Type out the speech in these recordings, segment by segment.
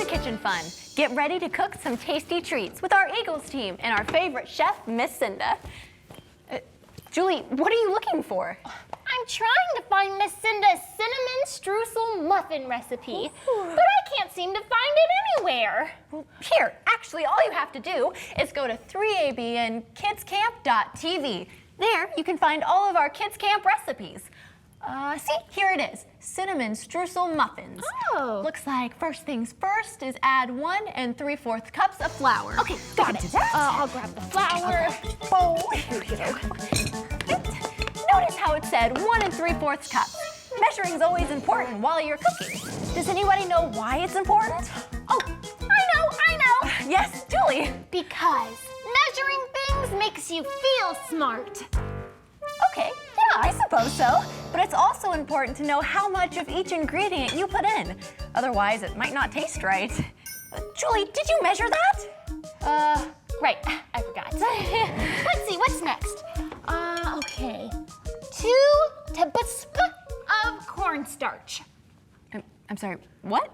to Kitchen Fun. Get ready to cook some tasty treats with our Eagles team and our favorite chef, Miss Cinda. Julie, what are you looking for? I'm trying to find Miss Cinda's cinnamon streusel muffin recipe, but I can't seem to find it anywhere. Well, here, actually, all you have to do is go to 3AB and kidscamp.tv. There, you can find all of our Kids Camp recipes. See, here it is, cinnamon streusel muffins. Oh. Looks like first things first is add 1 3/4 cups of flour. Okay, got it. I'll grab the flour. Bowl. Here we go. Notice how it said 1 3/4 cups. Measuring's always important while you're cooking. Does anybody know why it's important? Oh, I know. Yes, Julie. Because measuring things makes you feel smart. Okay, yeah, I suppose so. But it's also important to know how much of each ingredient you put in. Otherwise, it might not taste right. Julie, did you measure that? Right, I forgot. Let's see, what's next? Okay. 2 tablespoons of cornstarch. I'm sorry, what?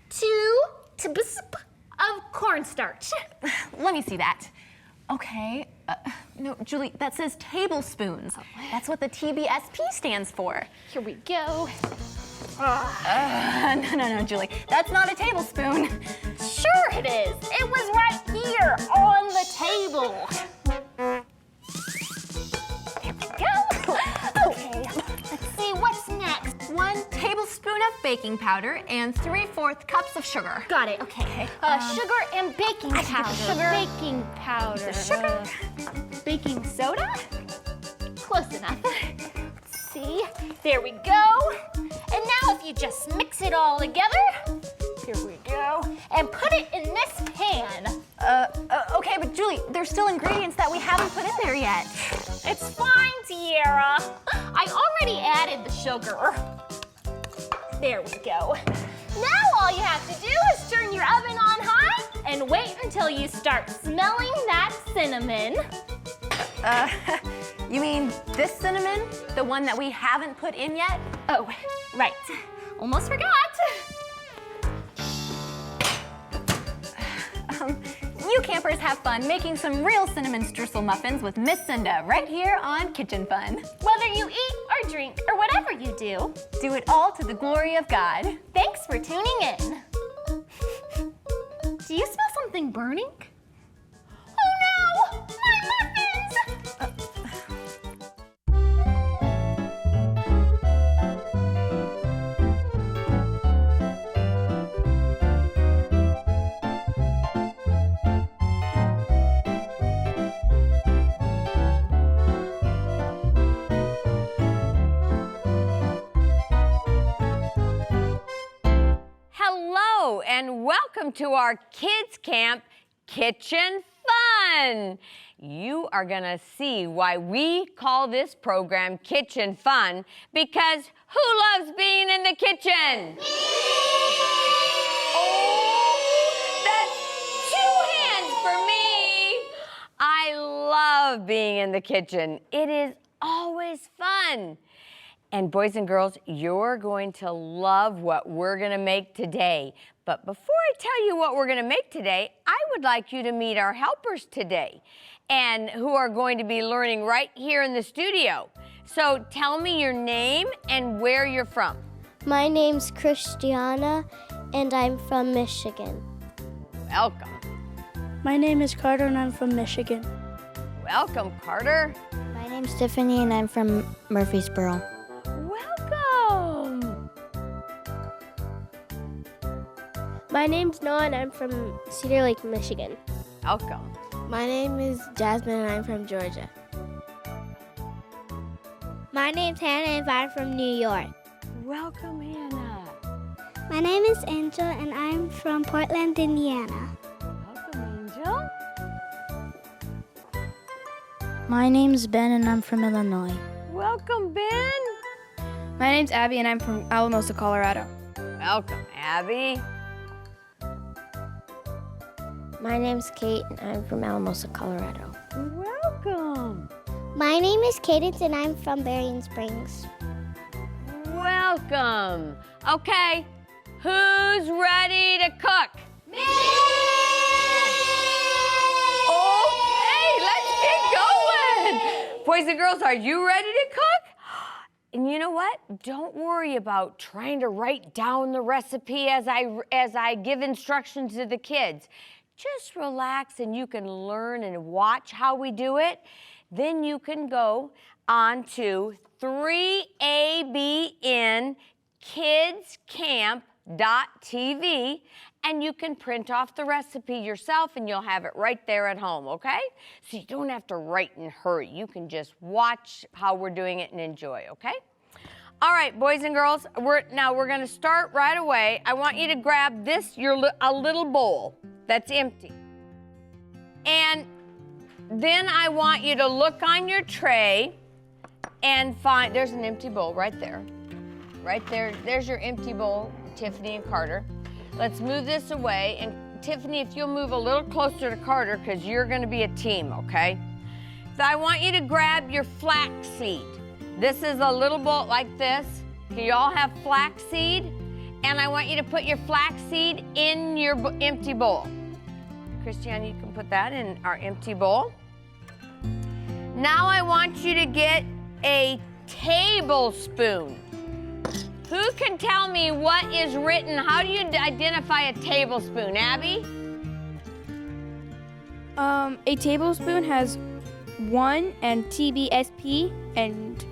2 tablespoons of cornstarch. Let me see that. Okay, no, Julie, that says tablespoons. That's what the TBSP stands for. Here we go. No, Julie, that's not a tablespoon. Sure it is. It was right here on the table. There we go. Okay, let's see what's next. 1 tablespoon of baking powder and 3/4 cups of sugar. Got it, okay. Sugar and baking powder. Sugar. Baking powder. Sugar. Baking soda? Close enough. Let's see. There we go. And now if you just mix it all together, here we go, and put it in this pan. Okay, but Julie, there's still ingredients that we haven't put in there yet. It's fine, Tiara. I already added the sugar. There we go. Now all you have to do is turn your oven on high and wait until you start smelling that cinnamon. You mean this cinnamon? The one that we haven't put in yet? Oh, right. Almost forgot. You campers have fun making some real cinnamon streusel muffins with Miss Cinda right here on Kitchen Fun. Whether you eat or drink or whatever you do, do it all to the glory of God. Thanks for tuning in. Do you smell something burning? Oh no! My muffins! Hello and welcome to our Kids Camp Kitchen Fun. You are gonna see why we call this program Kitchen Fun, because who loves being in the kitchen? Oh, that's 2 hands for me. I love being in the kitchen. It is always fun. And boys and girls, you're going to love what we're gonna make today. But before I tell you what we're gonna make today, I would like you to meet our helpers today, and who are going to be learning right here in the studio. So tell me your name and where you're from. My name's Christiana, and I'm from Michigan. Welcome. My name is Carter, and I'm from Michigan. Welcome, Carter. My name's Tiffany, and I'm from Murfreesboro. Welcome. My name's Noah, and I'm from Cedar Lake, Michigan. Welcome. My name is Jasmine, and I'm from Georgia. My name's Hannah, and I'm from New York. Welcome, Hannah. My name is Angel, and I'm from Portland, Indiana. Welcome, Angel. My name's Ben, and I'm from Illinois. Welcome, Ben. My name's Abby, and I'm from Alamosa, Colorado. Welcome, Abby. My name's Kate, and I'm from Alamosa, Colorado. Welcome. My name is Cadence, and I'm from Berrien Springs. Welcome. Okay, Who's ready to cook? Me! Okay, let's get going. Boys and girls, are you ready to cook? And you know what? Don't worry about trying to write down the recipe as I give instructions to the kids. Just relax and you can learn and watch how we do it. Then you can go on to 3abnkidscamp.tv and you can print off the recipe yourself and you'll have it right there at home, okay? So you don't have to write in a hurry. You can just watch how we're doing it and enjoy, okay? All right, boys and girls, we're gonna start right away. I want you to grab this, a little bowl that's empty. And then I want you to look on your tray and find, there's an empty bowl right there. Right there, there's your empty bowl, Tiffany and Carter. Let's move this away. And Tiffany, if you'll move a little closer to Carter, because you're gonna be a team, okay? So I want you to grab your flax seed. This is a little bowl like this. You all have flax seed. And I want you to put your flax seed in your empty bowl. Christiane, you can put that in our empty bowl. Now I want you to get a tablespoon. Who can tell me what is written? How do you identify a tablespoon, Abby? A tablespoon has 1 and TBSP and...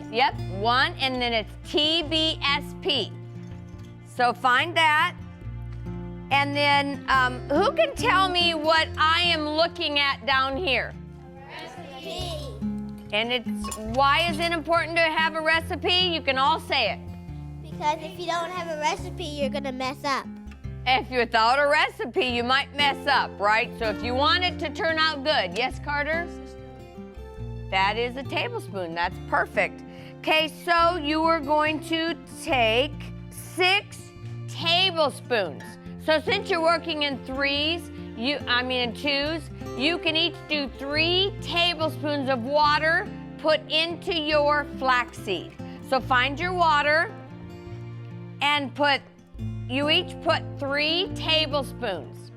Yep, 1 and then it's TBSP. So find that. And then who can tell me what I am looking at down here? Recipe. And why is it important to have a recipe? You can all say it. Because if you don't have a recipe, you're going to mess up. If without a recipe, you might mess up, right? So if you want it to turn out good, yes, Carter? That is a tablespoon. That's perfect. Okay, so you are going to take 6 tablespoons. So since you're working in in twos, you can each do 3 tablespoons of water put into your flaxseed. So find your water and you each put 3 tablespoons.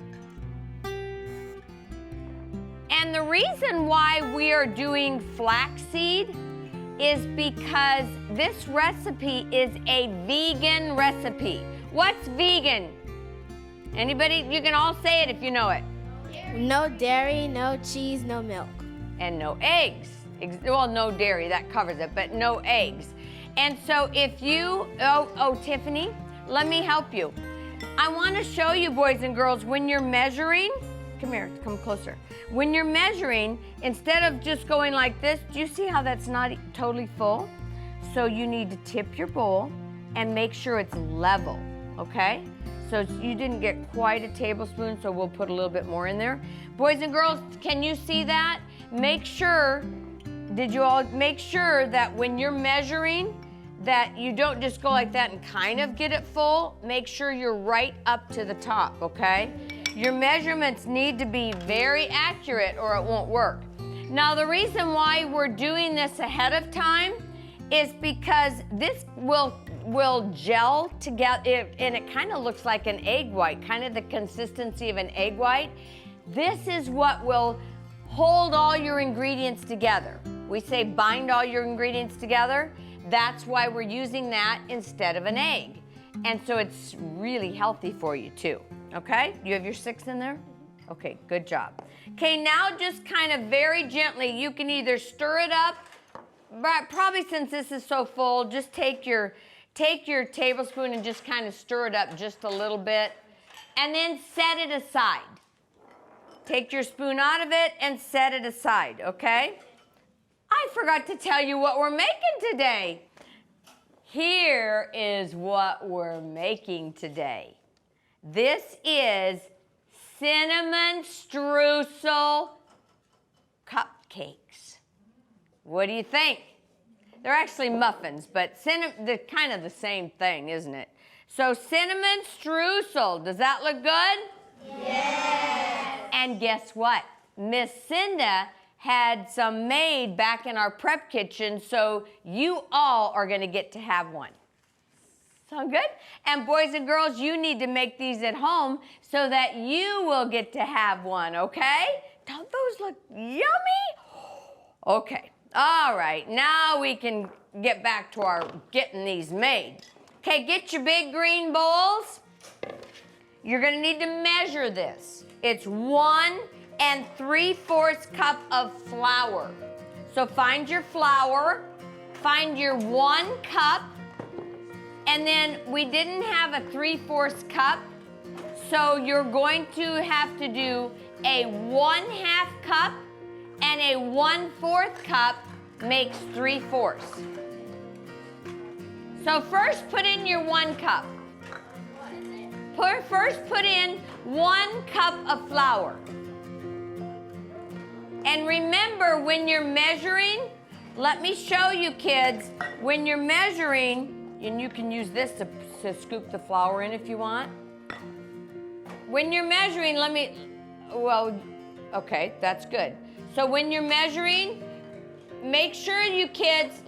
And the reason why we are doing flaxseed is because this recipe is a vegan recipe. What's vegan? Anybody? You can all say it if you know it. No dairy, no cheese, no milk. And no eggs. Well, no dairy, that covers it, but no eggs. And so if you, Tiffany, let me help you. I want to show you, boys and girls, when you're measuring, come here, come closer. When you're measuring, instead of just going like this, do you see how that's not totally full? So you need to tip your bowl and make sure it's level, okay? So you didn't get quite a tablespoon, so we'll put a little bit more in there. Boys and girls, can you see that? Make sure, did you all make sure that when you're measuring, that you don't just go like that and kind of get it full? Make sure you're right up to the top, okay? Your measurements need to be very accurate or it won't work. Now, the reason why we're doing this ahead of time is because this will gel together, and it kind of looks like an egg white, kind of the consistency of an egg white. This is what will hold all your ingredients together. We say bind all your ingredients together. That's why we're using that instead of an egg. And so it's really healthy for you too, okay? You have your 6 in there? Okay, good job. Okay, now just kind of very gently, you can either stir it up, but probably since this is so full, just take your tablespoon and just kind of stir it up just a little bit, and then set it aside. Take your spoon out of it and set it aside, okay? I forgot to tell you what we're making today. Here is what we're making today. This is cinnamon streusel cupcakes. What do you think? They're actually muffins, but they're kind of the same thing, isn't it? So cinnamon streusel, does that look good? Yes. And guess what? Miss Cinda had some made back in our prep kitchen, so you all are gonna get to have one. Sound good? And boys and girls, you need to make these at home so that you will get to have one, okay? Don't those look yummy? Okay, all right, now we can get back to our getting these made. Okay, get your big green bowls. You're gonna need to measure this. It's 1 3/4 cup of flour. So find your flour, find your 1 cup, and then we didn't have a 3/4 cup, so you're going to have to do a 1/2 cup and a 1/4 cup makes 3/4. So first put in your 1 cup. First put in 1 cup of flour. And remember, when you're measuring, let me show you kids, when you're measuring, and you can use this to scoop the flour in if you want. When you're measuring, okay, that's good. So when you're measuring, make sure you kids,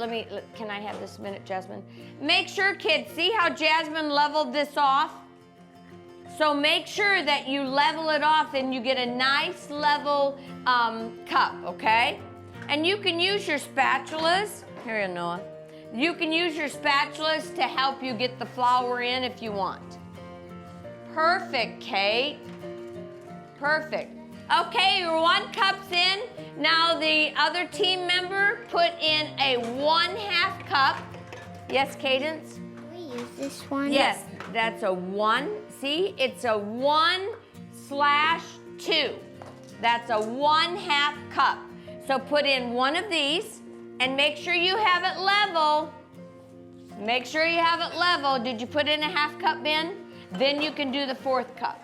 can I have this a minute, Jasmine? Make sure kids, see how Jasmine leveled this off? So make sure that you level it off and you get a nice level cup, okay? And you can use your spatulas. Here you go, Noah. You can use your spatulas to help you get the flour in if you want. Perfect, Kate. Perfect. Okay, your 1 cup's in. Now the other team member put in a 1/2 cup. Yes, Cadence? Can we use this one? Yes, that's a 1. See, it's a 1/2. That's a 1/2 cup. So put in 1 of these and make sure you have it level. Make sure you have it level. Did you put in a 1/2 cup, Ben? Then you can do the 4th cup.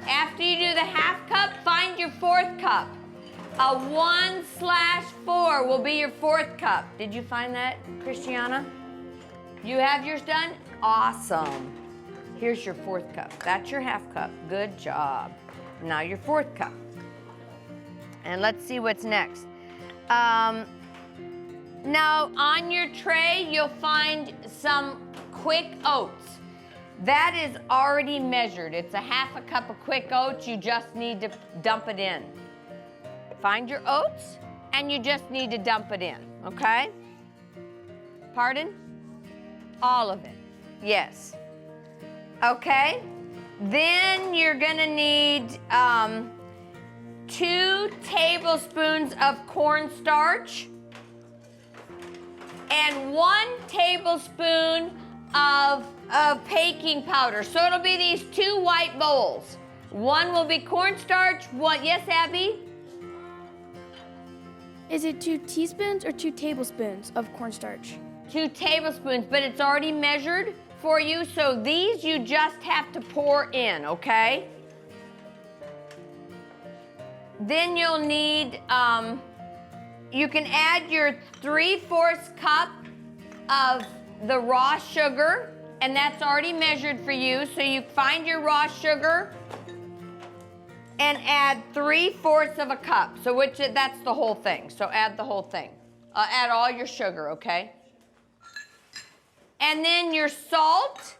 After you do the 1/2 cup, find your 4th cup. A 1/4 will be your 4th cup. Did you find that, Christiana? You have yours done? Awesome. Here's your 4th cup. That's your 1/2 cup. Good job. Now your 4th cup. And let's see what's next. Now on your tray, you'll find some quick oats. That is already measured. It's a 1/2 cup of quick oats. You just need to dump it in. Find your oats, and you just need to dump it in, okay? Pardon? All of it, yes. Okay, then you're gonna need 2 tablespoons of cornstarch and 1 tablespoon of baking powder. So it'll be these 2 white bowls. One will be cornstarch, one, yes, Abby? Is it 2 teaspoons or 2 tablespoons of cornstarch? 2 tablespoons, but it's already measured for you, so these you just have to pour in, okay? Then you'll need, you can add your 3/4 cup of the raw sugar, and that's already measured for you, so you find your raw sugar and add 3/4 of a cup, so that's the whole thing, so add the whole thing. Add all your sugar, okay? And then your salt.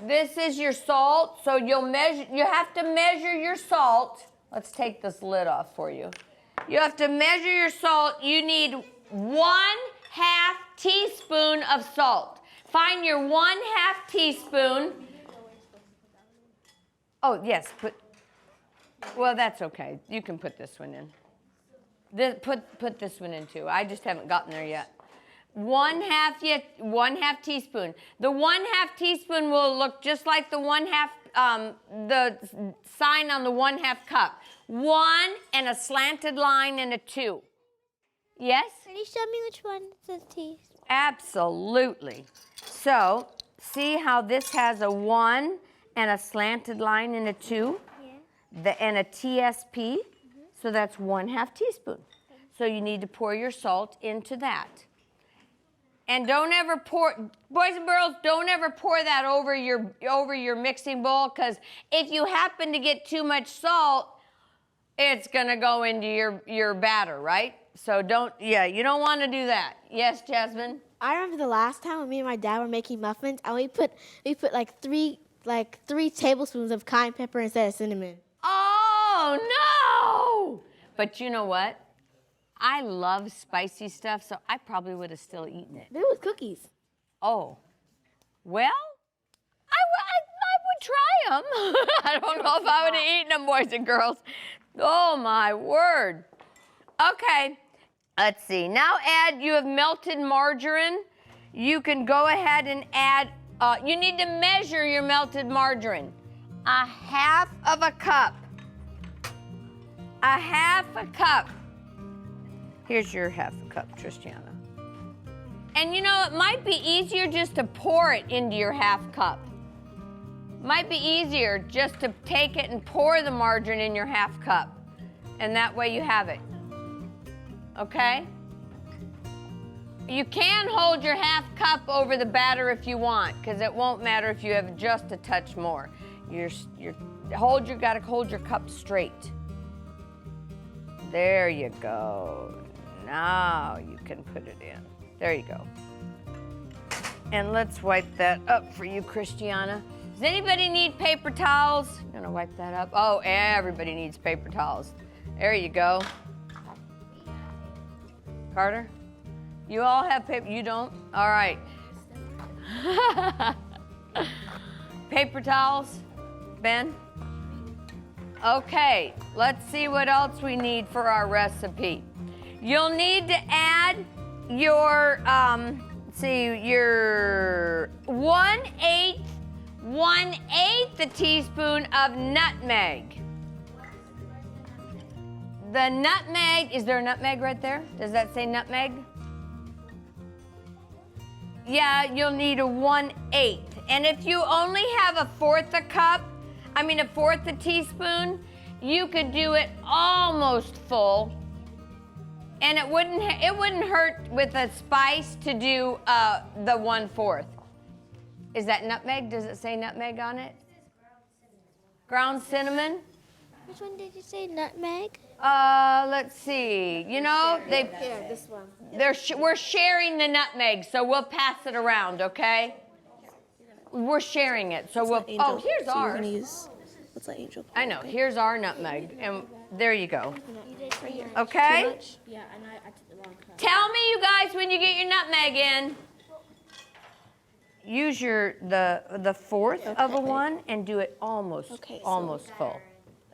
This is your salt, so you have to measure your salt. Let's take this lid off for you. You have to measure your salt. You need 1/2 teaspoon of salt. Find your 1/2 teaspoon. Oh, yes, well, that's okay. You can put this one in. Put this one in too. I just haven't gotten there yet. 1/2 teaspoon. The 1/2 teaspoon will look just like the 1/2, the sign on the 1/2 cup. 1 and a slanted line and a 2. Yes? Can you show me which one says teaspoon? Absolutely. So, see how this has a 1 and a slanted line and a 2? Yeah. And a TSP? So that's 1/2 teaspoon. So you need to pour your salt into that. And don't ever pour, boys and girls, don't ever pour that over your mixing bowl, because if you happen to get too much salt, it's gonna go into your batter, right? So you don't wanna do that. Yes, Jasmine? I remember the last time when me and my dad were making muffins, and we put like three tablespoons of cayenne pepper instead of cinnamon. Oh, no! But you know what? I love spicy stuff, so I probably would have still eaten it. But it was cookies. Oh, well, I would try them. I don't know if I would have eaten them, boys and girls. Oh, my word. Okay, let's see. Now you have melted margarine. You can go ahead and add, you need to measure your melted margarine. 1/2 cup. 1/2 cup. Here's your 1/2 cup, Tristiana. And you know, it might be easier just to pour it into your 1/2 cup. Might be easier just to take it and pour the margarine in your 1/2 cup. And that way you have it. Okay? You can hold your 1/2 cup over the batter if you want, because it won't matter if you have just a touch more. Gotta hold your cup straight. There you go. Now you can put it in. There you go. And let's wipe that up for you, Christiana. Does anybody need paper towels? I'm gonna wipe that up. Oh, everybody needs paper towels. There you go. Carter? You all have paper, you don't? All right. Paper towels, Ben? Okay, let's see what else we need for our recipe. You'll need to add your, your 1/8 a teaspoon of nutmeg. The nutmeg, is there a nutmeg right there? Does that say nutmeg? Yeah, you'll need a 1/8. And if you only have 1/4 a teaspoon, you could do it almost full. And it wouldn't hurt with a spice to do the 1/4. Is that nutmeg? Does it say nutmeg on it? Ground cinnamon? Which one did you say, nutmeg? Let's see. You know, This one. we're sharing the nutmeg, so we'll pass it around, okay? We're sharing it, so here's ours. Let's let Angel. I know, here's our nutmeg, and there you go. Okay? Yeah, and I took the wrong cup. Tell me, you guys, when you get your nutmeg in. Use the 1/4 of a one and do it almost full.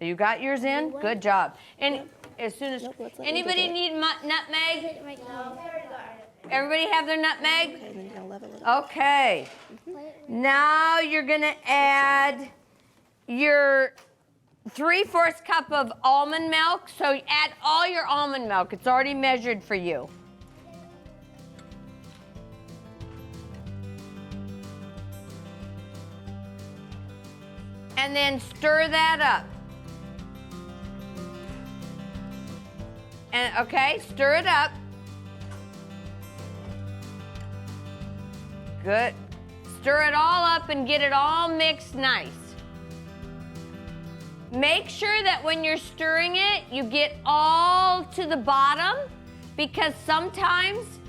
You got yours in? Good job. And as soon as anybody need nutmeg? Everybody have their nutmeg? Okay, and then you're gonna level it up. Okay. Now you're gonna add your 3/4 cup of almond milk. So add all your almond milk. It's already measured for you. And then stir that up. And okay, stir it up. Good. Stir it all up and get it all mixed nice. Make sure that when you're stirring it, you get all to the bottom, because sometimes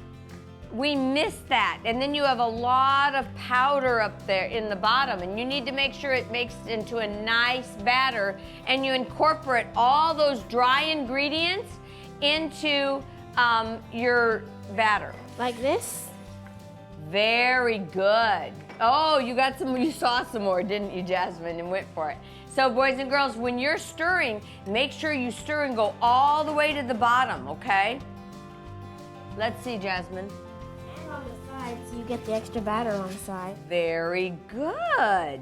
we miss that, and then you have a lot of powder up there in the bottom, and you need to make sure it makes into a nice batter, and you incorporate all those dry ingredients into your batter. Like this? Very good. Oh, you saw some more, didn't you, Jasmine, and went for it. So boys and girls, when you're stirring, make sure you stir and go all the way to the bottom, okay? Let's see, Jasmine. And on the side, so you get the extra batter on the side. Very good.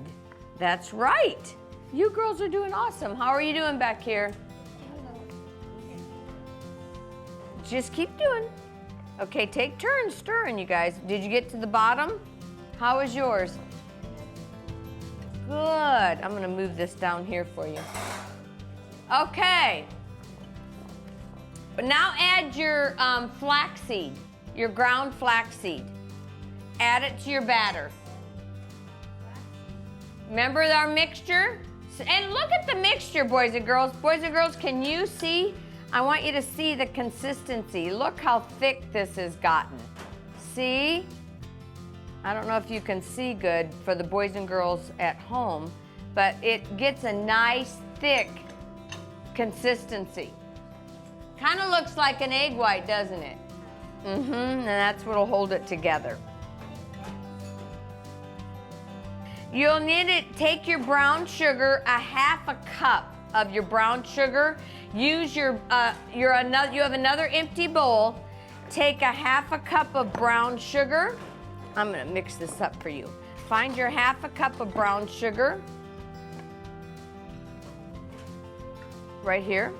That's right. You girls are doing awesome. How are you doing back here? Just keep doing. Okay, take turns stirring, you guys. Did you get to the bottom? How is yours? Good. I'm going to move this down here for you. Okay. But now add your flaxseed, your ground flaxseed. Add it to your batter. Remember our mixture? And look at the mixture, boys and girls. Boys and girls, can you see? I want you to see the consistency. Look how thick this has gotten. see? I don't know if you can see good for the boys and girls at home, but it gets a nice, thick consistency. Kind of looks like an egg white, doesn't it? And that's what'll hold it together. You'll need to take your brown sugar, a half a cup of your brown sugar. Use you have another empty bowl. Take a half a cup of brown sugar. I'm gonna mix this up for you. Find your half a cup of brown sugar. Right here.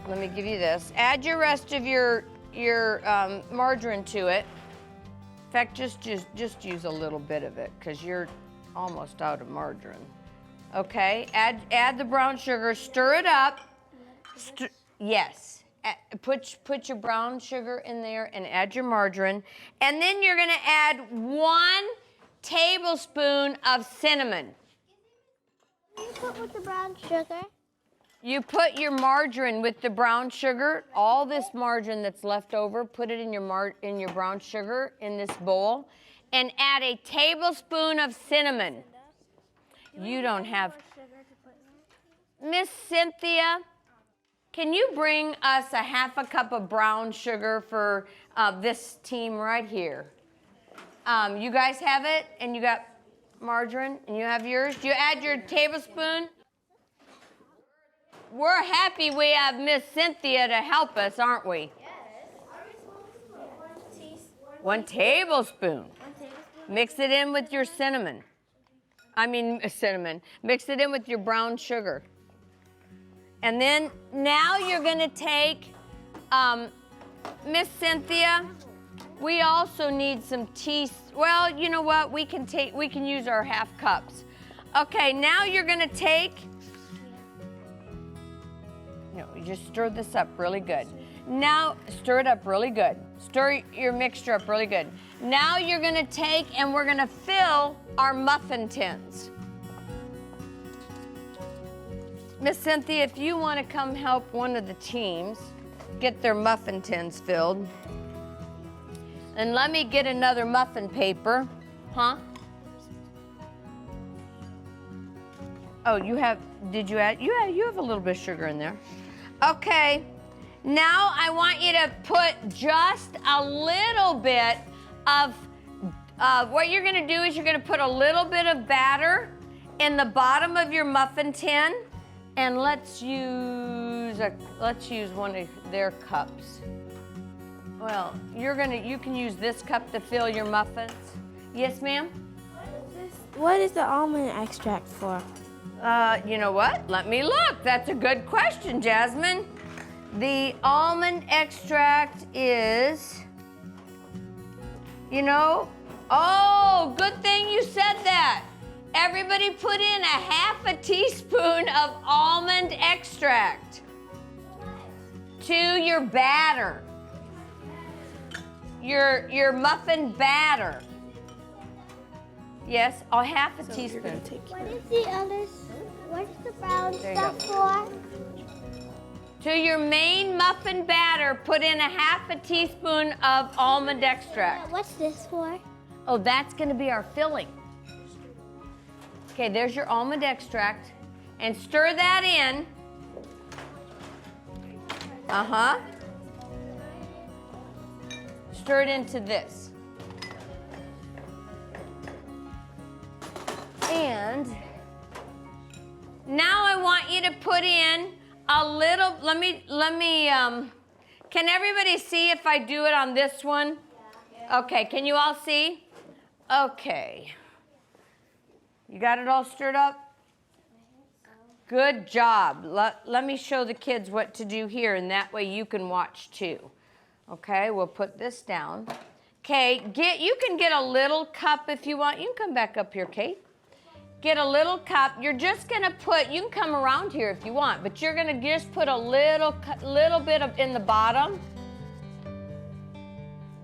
Let me give you this. Add your rest of your margarine to it. In fact, just use a little bit of it because you're almost out of margarine. Okay, add the brown sugar, stir it up. Yes, put your brown sugar in there and add your margarine. And then you're gonna add 1 tablespoon of cinnamon. What do you put with the brown sugar? You put your margarine with the brown sugar, all this margarine that's left over, put it in your brown sugar in this bowl, and add a tablespoon of cinnamon. You don't have... Miss Cynthia, can you bring us a half a cup of brown sugar for this team right here? You guys have it, and you got margarine, and you have yours. Do you add your tablespoon? We're happy we have Miss Cynthia to help us, aren't we? Yes. Are we supposed to put 1 tablespoon? Mix it in with your cinnamon. Mix it in with your brown sugar. And then now you're gonna take, Miss Cynthia, we also need some well, you know what? We can use our half cups. Okay, now you're gonna take, you just stir this up really good. Now, stir it up really good. Stir your mixture up really good. Now you're gonna take and we're gonna fill our muffin tins. Miss Cynthia, if you wanna come help one of the teams get their muffin tins filled. And let me get another muffin paper, huh? Oh, did you add, you have a little bit of sugar in there. Okay, now I want you to put just a little bit of, what you're gonna do is you're gonna put a little bit of batter in the bottom of your muffin tin, and let's use one of their cups. Well, you can use this cup to fill your muffins. Yes, ma'am? What is the almond extract for? You know what? Let me look. That's a good question, Jasmine. The almond extract is, oh, good thing you said that. Everybody put in a half a teaspoon of almond extract to your batter. Your muffin batter. Yes, half a teaspoon. What's the brown stuff for? To your main muffin batter, put in a half a teaspoon of almond extract. What's this for? Oh, that's gonna be our filling. Okay, there's your almond extract. And stir that in. Stir it into this. And now I want you to put in a little, can everybody see if I do it on this one? Okay, can you all see? Okay. You got it all stirred up? Good job. Let me show the kids what to do here, and that way you can watch too. Okay, we'll put this down. Okay, you can get a little cup if you want. You can come back up here, Kate. Get a little cup. You're just gonna you can come around here if you want, but you're gonna just put a little bit in the bottom.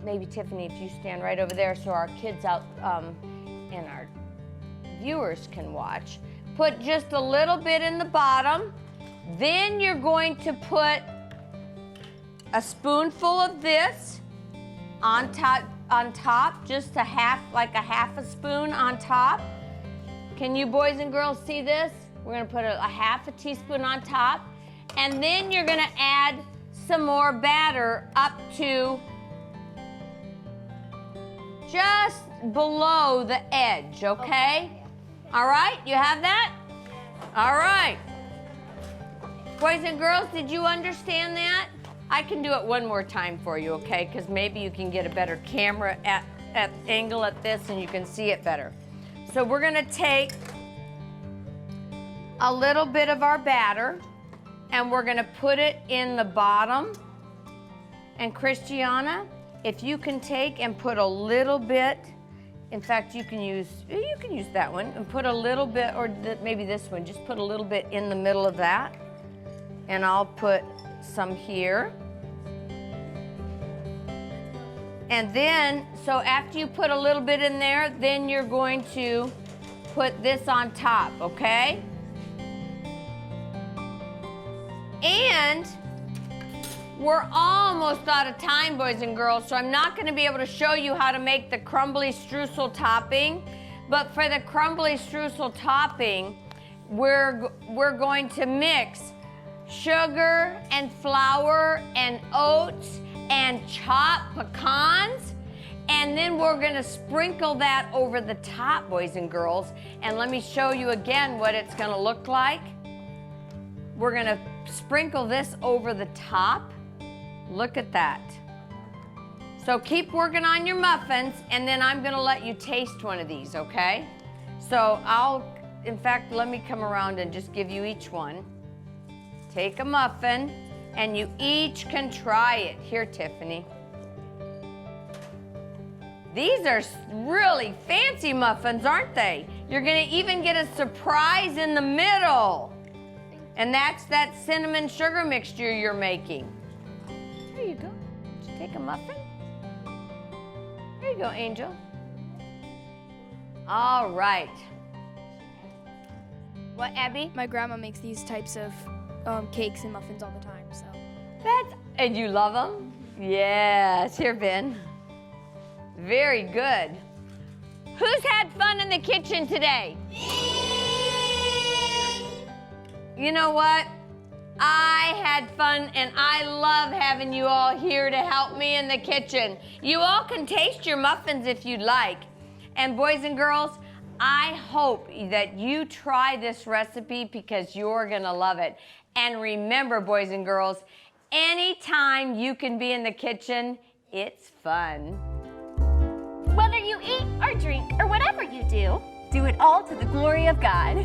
Maybe Tiffany, if you stand right over there so our kids out and our viewers can watch. Put just a little bit in the bottom. Then you're going to put a spoonful of this on top, just like a half a spoon on top. Can you boys and girls see this? We're gonna put a half a teaspoon on top, and then you're gonna add some more batter up to just below the edge, okay? All right, you have that? All right. Boys and girls, did you understand that? I can do it one more time for you, okay? Because maybe you can get a better camera angle at this and you can see it better. So we're gonna take a little bit of our batter and we're gonna put it in the bottom. And Christiana, if you can take and put a little bit, in fact, you can use that one and put a little bit, or maybe this one, just put a little bit in the middle of that. And I'll put some here. And then, so after you put a little bit in there, then you're going to put this on top, okay? And we're almost out of time, boys and girls, so I'm not gonna be able to show you how to make the crumbly streusel topping, but for the crumbly streusel topping, we're going to mix sugar and flour and oats and chopped pecans, and then we're gonna sprinkle that over the top, boys and girls. And let me show you again what it's gonna look like. We're gonna sprinkle this over the top. Look at that. So keep working on your muffins, and then I'm gonna let you taste one of these, okay? So in fact, let me come around and just give you each one. Take a muffin, and you each can try it. Here, Tiffany. These are really fancy muffins, aren't they? You're gonna even get a surprise in the middle. And that's that cinnamon sugar mixture you're making. There you go. Did you take a muffin? There you go, Angel. All right. What, Abby? My grandma makes these types of cakes and muffins all the time, so. And you love them? Yes. Here, Ben. Very good. Who's had fun in the kitchen today? You know what? I had fun, and I love having you all here to help me in the kitchen. You all can taste your muffins if you'd like. And boys and girls, I hope that you try this recipe because you're gonna love it. And remember, boys and girls, anytime you can be in the kitchen, it's fun. Whether you eat or drink or whatever you do, Do it all to the glory of God.